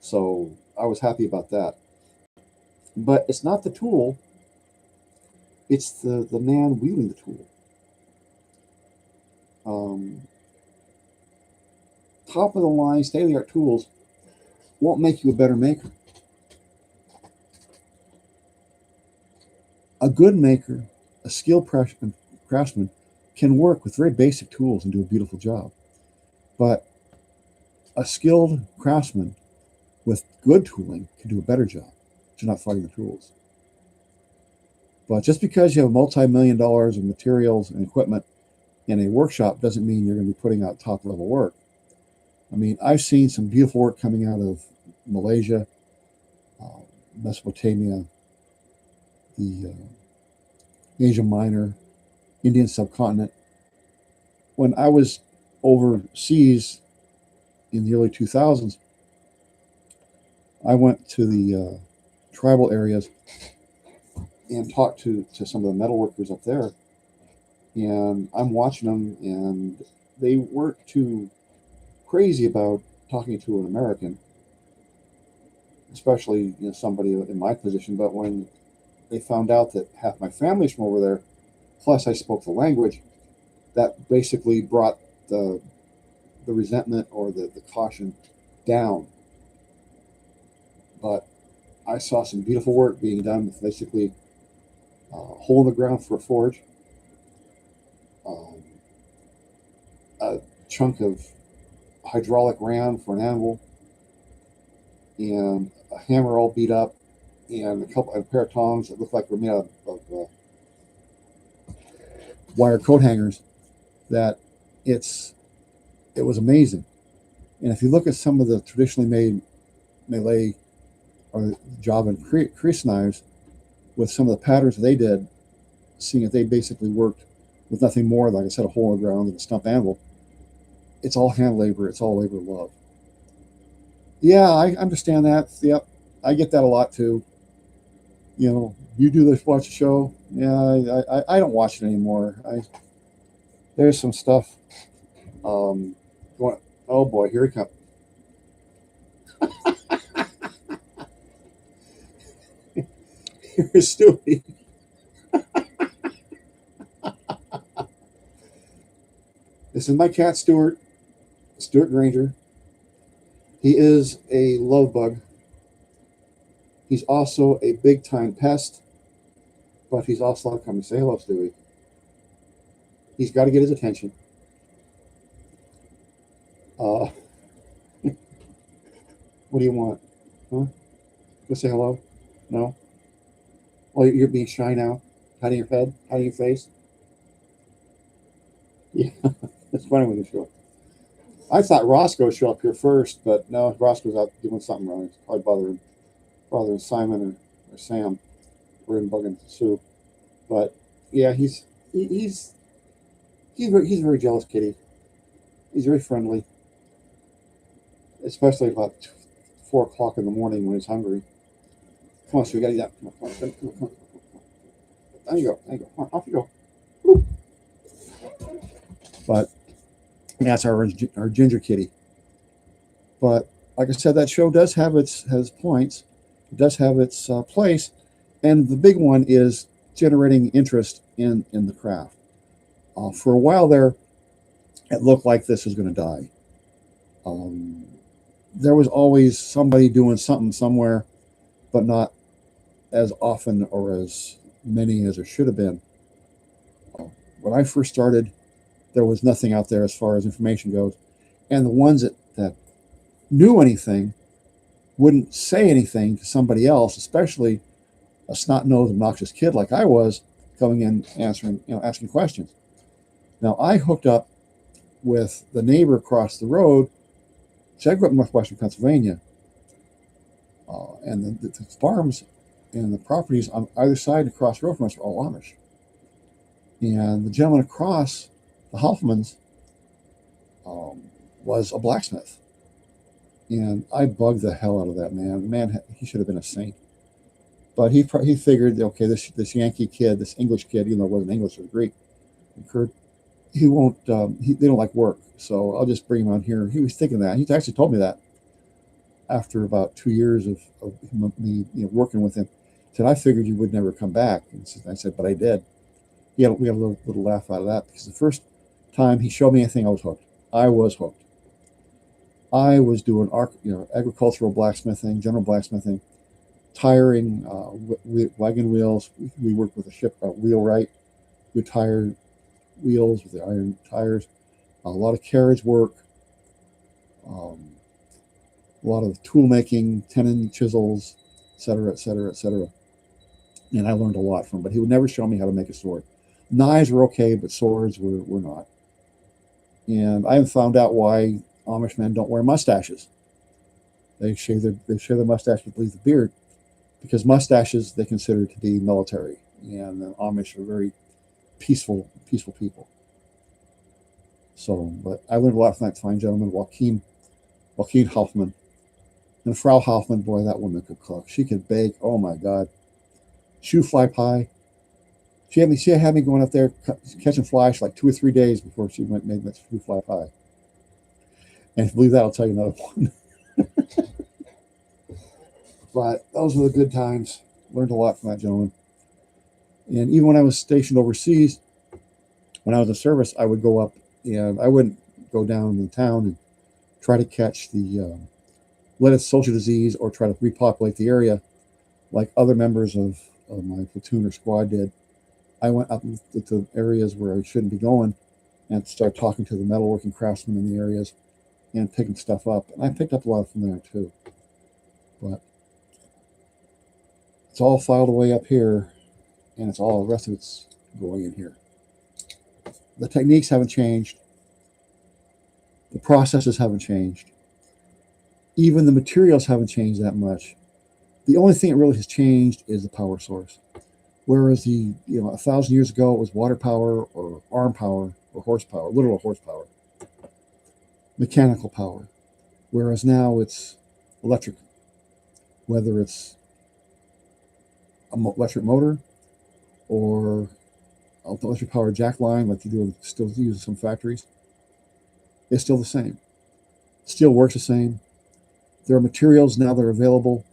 So I was happy about that. But it's not the tool. It's the man wielding the tool. Top of the line, state of the art tools won't make you a better maker. A good maker, a skilled craftsman, can work with very basic tools and do a beautiful job. But a skilled craftsman with good tooling can do a better job. You're not fighting the tools. But just because you have multi-million dollars of materials and equipment in a workshop doesn't mean you're going to be putting out top level work. I mean, I've seen some beautiful work coming out of Malaysia, Mesopotamia, the Asia Minor, Indian subcontinent. When I was overseas in the early 2000s, I went to the tribal areas and talked to some of the metalworkers up there. And I'm watching them, and they weren't too crazy about talking to an American, especially somebody in my position. But when they found out that half my family's from over there, plus I spoke the language, that basically brought the resentment or the caution down. But I saw some beautiful work being done with basically a hole in the ground for a forge, a chunk of hydraulic ram for an anvil, and a hammer all beat up, and a pair of tongs that looked like were made out of wire coat hangers. That it was amazing. And if you look at some of the traditionally made Malay or Java and crease knives, with some of the patterns that they did, seeing that they basically worked with nothing more, like I said, a hole in the ground and a stump anvil. It's all hand labor. It's all labor of love. Yeah, I understand that. Yep, I get that a lot too. You do this, watch the show. Yeah, I don't watch it anymore. There's some stuff. Going, oh boy, here he comes. Here's Stewie. This is my cat, Stuart Granger. He is a love bug. He's also a big time pest, but he's also not coming. Say hello, Stewie. He's got to get his attention. What do you want? Huh? Go say hello? No? Oh, you're being shy now? Hiding your head? Hiding your face? Yeah, it's funny when you show up. I thought Roscoe would show up here first, but no, Roscoe's out doing something wrong. It's probably bothering Simon or Sam. We're in bugging Sue. But yeah, he's a very jealous kitty. He's very friendly, especially about 4 o'clock in the morning when he's hungry. Come on, Sue, we gotta eat that. Come on. There you go. Come on, off you go. Woo. But that's our ginger kitty. But like I said, that show does have has points. It does have its place, and the big one is generating interest in the craft. For a while there, it looked like this was going to die. There was always somebody doing something somewhere, but not as often or as many as there should have been. When I first started, there was nothing out there as far as information goes, and the ones that knew anything wouldn't say anything to somebody else, especially a snot-nosed, obnoxious kid like I was, coming in asking questions. Now I hooked up with the neighbor across the road. See, I grew up in northwestern Pennsylvania, and the farms and the properties on either side across the road from us are all Amish. And the gentleman across, the Hoffmans, was a blacksmith. And I bugged the hell out of that man. Man, he should have been a saint. But he figured, okay, this Yankee kid, this English kid, even though it wasn't English or Greek, he won't. They don't like work, so I'll just bring him on here. He was thinking that. He actually told me that after about 2 years of me working with him. He said, I figured you would never come back. And I said, but I did. We had a little laugh out of that, because the first time he showed me anything, I was hooked. I was hooked. I was doing agricultural blacksmithing, general blacksmithing, tiring, wagon wheels. We worked with a wheelwright. We tired wheels with the iron tires. A lot of carriage work. A lot of tool making, tenon chisels, etc., etc., etc. And I learned a lot from him. But he would never show me how to make a sword. Knives were okay, but swords were not. And I have found out why Amish men don't wear mustaches. They shave their mustache but leave the beard, because mustaches they consider to be military, and the Amish are very peaceful people. So, but I learned a lot from that fine gentleman, Joaquin Hoffman, and Frau Hoffman. Boy, that woman could cook. She could bake. Oh my God, shoe fly pie. She had me going up there catching flies like 2 or 3 days before she made that shoe fly pie. And if you believe that, I'll tell you another one. But those were the good times. Learned a lot from that gentleman. And even when I was stationed overseas, when I was in service, I would go up, and I wouldn't go down in the town and try to catch the lettuce social disease or try to repopulate the area like other members of my platoon or squad did. I went up to areas where I shouldn't be going and start talking to the metalworking craftsmen in the areas and picking stuff up. And I picked up a lot from there too. But it's all filed away up here, and it's all the rest of it's going in here. The techniques haven't changed. The processes haven't changed. Even the materials haven't changed that much. The only thing that really has changed is the power source. Whereas 1,000 years ago, it was water power or arm power or horsepower, literal horsepower, mechanical power. Whereas now it's electric, whether it's an electric motor or an electric powered jack line like you do still use in some factories. It's still the same. Steel works the same. There are materials now that are available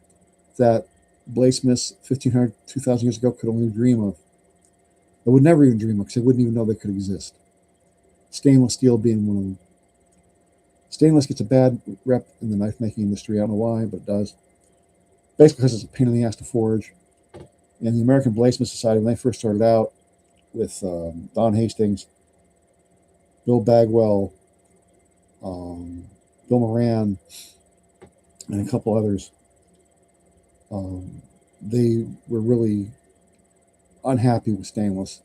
that bladesmiths 1,500, 2,000 years ago could only dream of. They would never even dream of, because they wouldn't even know they could exist. Stainless steel being one of them. Stainless gets a bad rep in the knife making industry. I don't know why, but it does. Basically because it's a pain in the ass to forge. And the American Bladesmith Society, when they first started out with Don Hastings, Bill Bagwell, Bill Moran, and a couple others, they were really unhappy with stainless.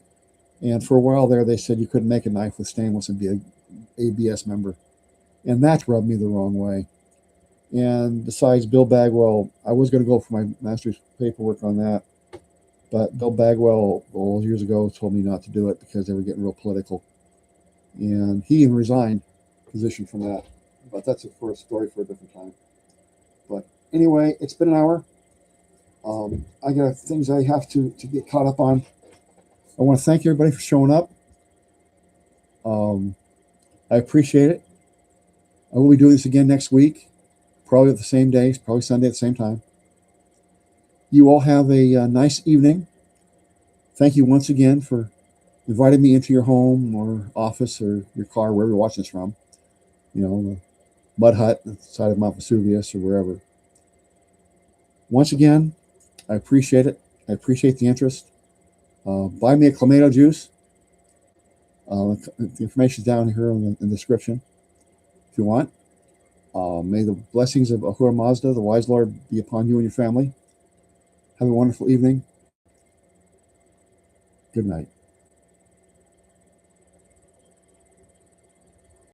And for a while there, they said you couldn't make a knife with stainless and be an ABS member. And that rubbed me the wrong way. And besides Bill Bagwell, I was going to go for my master's paperwork on that. But Bill Bagwell, all years ago, told me not to do it because they were getting real political. And he even resigned position from that. But that's a story for a different time. But anyway, it's been an hour. I got things I have to get caught up on. I want to thank everybody for showing up. I appreciate it. I will be doing this again next week, probably at the same day, probably Sunday at the same time. You all have a nice evening. Thank you once again for inviting me into your home or office or your car, wherever you're watching this from. You know, the mud hut at the side of Mount Vesuvius or wherever. Once again, I appreciate it. I appreciate the interest. Buy me a Clamato juice. The information is down here in the description if you want. May the blessings of Ahura Mazda, the wise Lord, be upon you and your family. Have a wonderful evening. Good night.